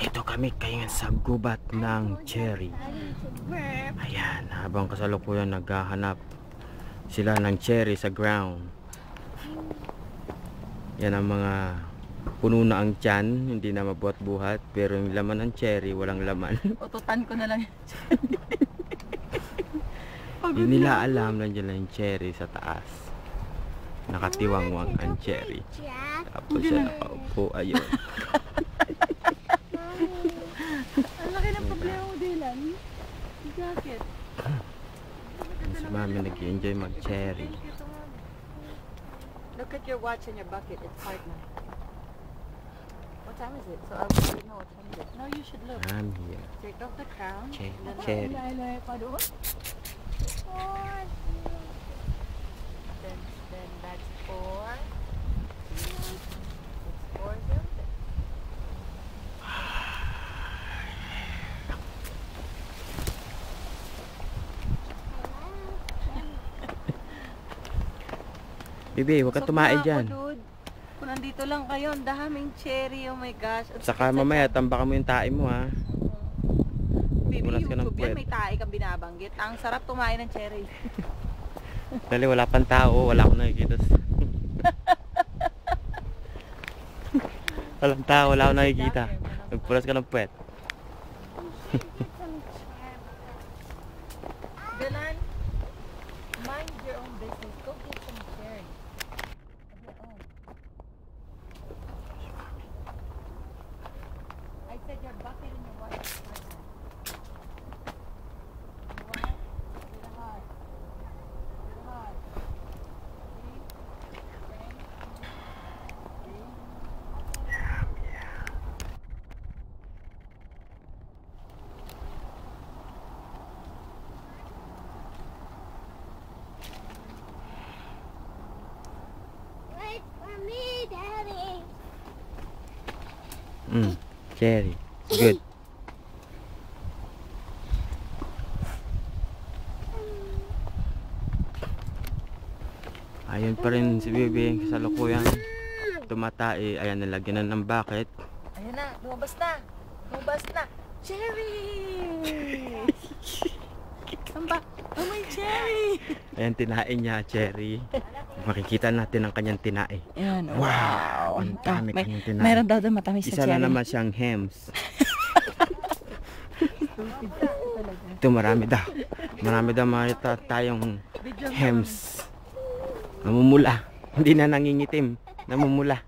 Ito kami ngayon sa gubat ng cherry. Ayan, habang kasalukuyan naghahanap sila ng cherry sa ground. Yan ang mga puno na ang tiyan, hindi na mabuhat-buhat, pero yung laman ng cherry walang laman. Ututan ko na lang. Hindi nila alam nandiyan lang yung cherry sa taas. Nakatiwangwang ang cherry. Tapos siya nakaupo, ayun. Ang laki ng problema mo, Dylan. Jacket. Si Mami nag-enjoy mag-cherry. Look at your watch and your bucket. It's hard now. What time is it? So I'll let you know what time it is. No, you should look. I'm here. Take off the crown. Cherry. Then that's 4. It's 4 zero. Bibi, huwag ka tumae dyan. Kung nandito lang kayo, ang daming cherry, oh my gosh. At Saka mamaya, tambakan mo yung tae mo, ha. Baby, Bulas ka ng YouTube puwet. yan, may tae kang binabanggit. Ang sarap tumain ng cherry. Dali, wala pang tao, wala akong nakikita. Walang tao, wala akong nakikita. Nagpulas ka ng puwet. Dylan, mind your own business. Go get some cherry. Of your own. I said your bucket and your water. Cherry. Good. Ayun pa rin si Bibi sa kasalukuyan tumatae. Ayan, nalagyan na ng bucket. Ayan na, lumabas na. Lumabas na. Cherry! Saan ba? Oh, may cherry! Ayan, tinae niya, cherry. Makikita natin ang kanyang tinae. Ayan, Wow! Ang dami kanyang tinae. Mayroon daw matamis Isa sa cherry. na naman siyang hems. Ito marami daw. Marami daw makita tayong hems. Namumula. Hindi na nangingitim. Namumula.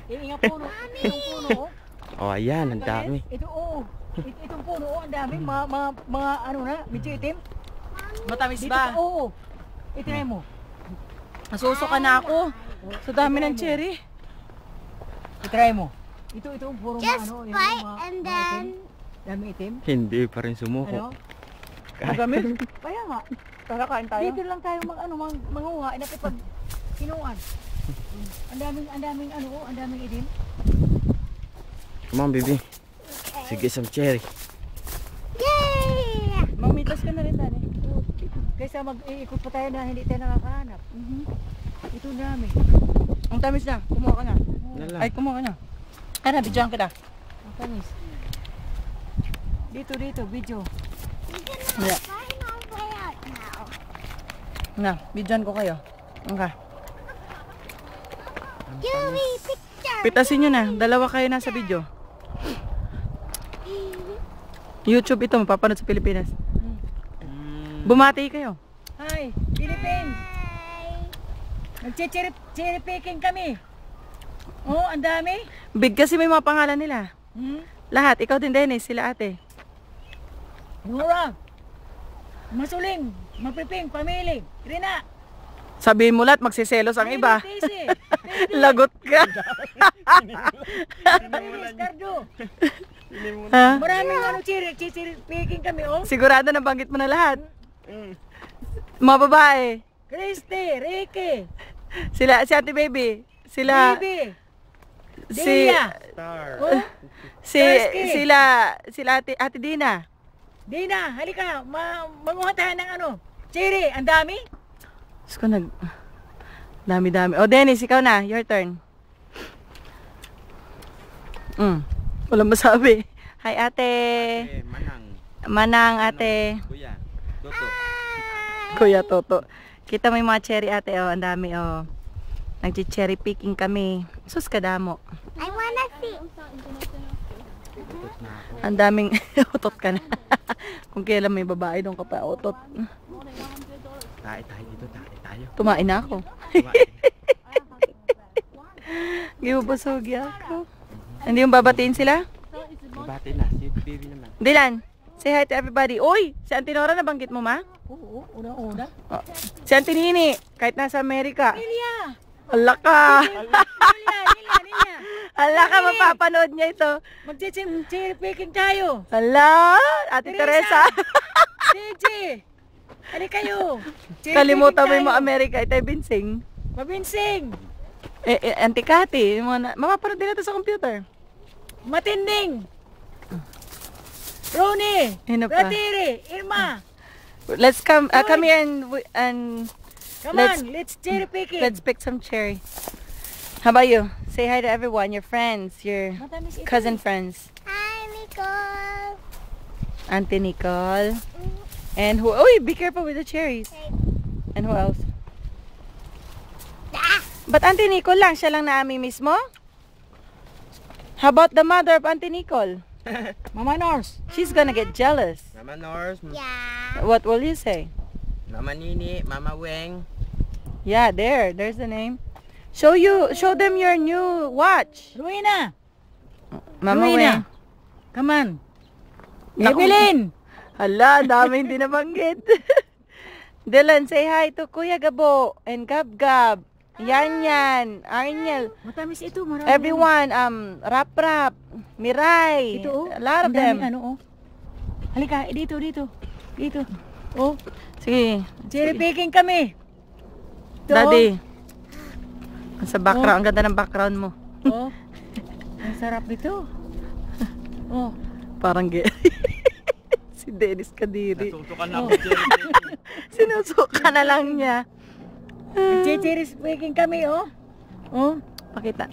Yung puno. Yung puno. Oh, ayan. Ang dami. Ito, oo. Itong puno, ang dami. Mga ano na, medyo itim. Matamis ba? Oo. Itinay mo. Nasusuka na ako. Sa dami ng cherry. Itry mo. Ito puro mga ano. Just bite and then... Dami itim. Hindi pa rin sumuko. Ano? Magamit? Kaya nga. Kakain tayo. Dito lang tayo manguha. Inapit pag kinuan. Ang daming ano, ang daming itim. Come on, baby. Sige, some cherry. Yay! Mamitas ka na rin, Dani. Kaysa mag-iikot pa tayo na hindi tayo nakakahanap. Ito dami. Ang tamis na. Kumuha ka na. Ay, kumuha ka na. Ano, bidyoan ka na. Ang tamis. Dito, video. Yeah. Na, bidyoan ko kayo. Okay. Pitasin nyo na. Dalawa kayo nasa video. YouTube ito, mapapanood sa Pilipinas. Bumati kayo. Hi, Philippines. Nag-cherry picking kami. Oh, ang dami. Big kasi may mga pangalan nila. Lahat, ikaw din Dennis, sila ate. Nora. Masuling, mapiping, pamili. Rina. Sabihin mo lahat, magsiselos ang iba. Lagot ka. Maraming ano cherry picking kami, oh. Sigurado nabanggit mo na lahat. Mga babae. Christy, Ricky. Sila, si Ate Baby. Sila. Baby. Star. Oh? Sila Ate Dina. Dina, halika. Manguha tayo ng ano. Cherry, ang dami. Diyos ko, dami-dami. O, Dennis, ikaw na. Your turn. Walang masabi. Hi ate. Manang. Manang ate. Kuya. Toto. Kuya Toto. Kita mo yung mga cherry ate, oh. Ang dami, oh. Nag-cherry picking kami. Sus kadamo. I wanna see. Ang daming utot ka na. Kung kailan may babae doon ka pa utot. Tayo dito, tayo. Tumain na ako. Gibubusog ako. Hindi yung babatiin sila? Bati na, si baby naman. Dylan, say hi to everybody. Uy, si Auntie Nora nabanggit mo ma? Oo, una-una. Oh. Si Auntie Nini, kahit nasa Amerika. Lilia! Hala ka. Lilia! Hala ka, mapapanood niya ito. Mag-cherry picking tayo. Hala, Ate Teresa. Gigi! Ano kayo? Kalimutan mo yung mga Amerika. Ito yung Binsing. Mabinsing! Auntie Cathy, mapapanood din natin sa computer. Matinding! Ronnie! Ano pa? Ratiri! Irma! Let's come here and Come on, let's cherry picking. let's pick some cherry. How about you? Say hi to everyone, your friends, your Matamis ito. cousin friends. Hi, Nicole! Auntie Nicole. And who? Oh, be careful with the cherries. And who else? But Auntie Nicole lang, siya lang na ami mismo? How about the mother of Auntie Nicole? Mama Nors. She's gonna get jealous. Mama Nors, Yeah. What will you say? Mama Nini, Mama Weng. Yeah, there's the name. Show them your new watch. Ruina! Mama Ruina. Weng. Come on. Naku. Evelyn! Hala, dami hindi nabanggit. Dylan, say hi to Kuya Gabo and Gab Gab. Yan, Arniel. Matamis ito, marami. Everyone, Rap Rap, Mirai. Ito, oh. A lot of Ang daming them. Ano, oh. Halika, dito. Dito. Oh, Sige, cherry picking kami. Ito, Daddy. Sa background, ang ganda ng background mo. Oh. Ang sarap nito. Oh. Parang si Dennis Kadiri. Natutukan na ako, Jerry. Sinusuka na lang niya. Cherry picking kami, oh. Oh. Pakita.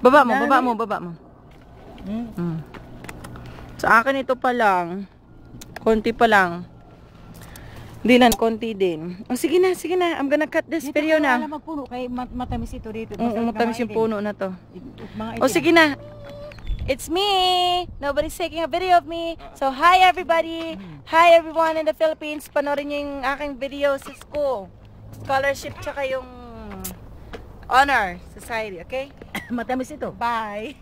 Baba mo. Hmm. Sa akin ito pa lang. Konti pa lang. Dilan, konti din. Oh, sige na. I'm gonna cut this video na. Dito magpuno kay matamis ito dito. Matamis yung puno na to. Mga Oh, sige na. It's me. Nobody's taking a video of me. So, hi everybody. Hi everyone in the Philippines. Panoorin niyo yung aking video sa school. Scholarship tsaka yung honor society, okay? matamis ito. Bye.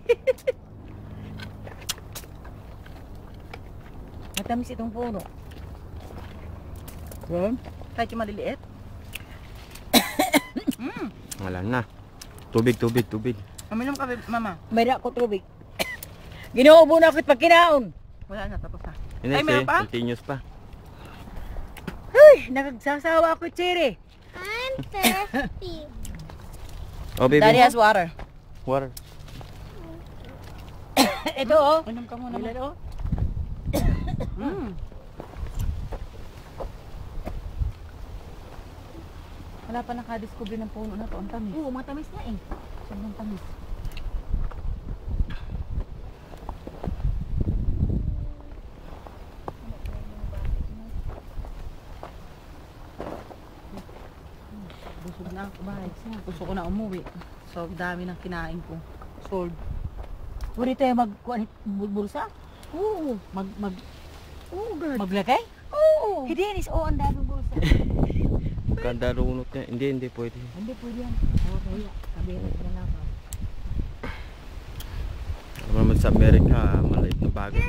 Matamis itong puno. Yan. Kahit yung maliliit. Wala na. Tubig. Uminom ka, mama. Mayroon ako tubig. Ginuubo na ako pag kinaon. Wala na, tapos na. Hindi, Ay, meron pa? continuous pa. Ay, nagsasawa ako, Cherry. I'm thirsty. Oh, baby. Daddy has water. Water. Ito, oh. Uminom ka muna. Ilan, oh. Wala pa nakadiscover ng puno na to. Ang tamis. Oo, matamis na eh. Sobrang tamis. Busog na ako, bahay. Gusto ko na umuwi. So, dami ng kinain ko. Sold. Pwede tayo bulsa? Oo. Oo, God. Maglagay? Oo. Hidinis, oh, ang daming bulsa. Ganda runot niya. Hindi pwede. Hindi pwede yan. Okay, sabihin ko na lang. Naman sa Amerika, maliit na bagay.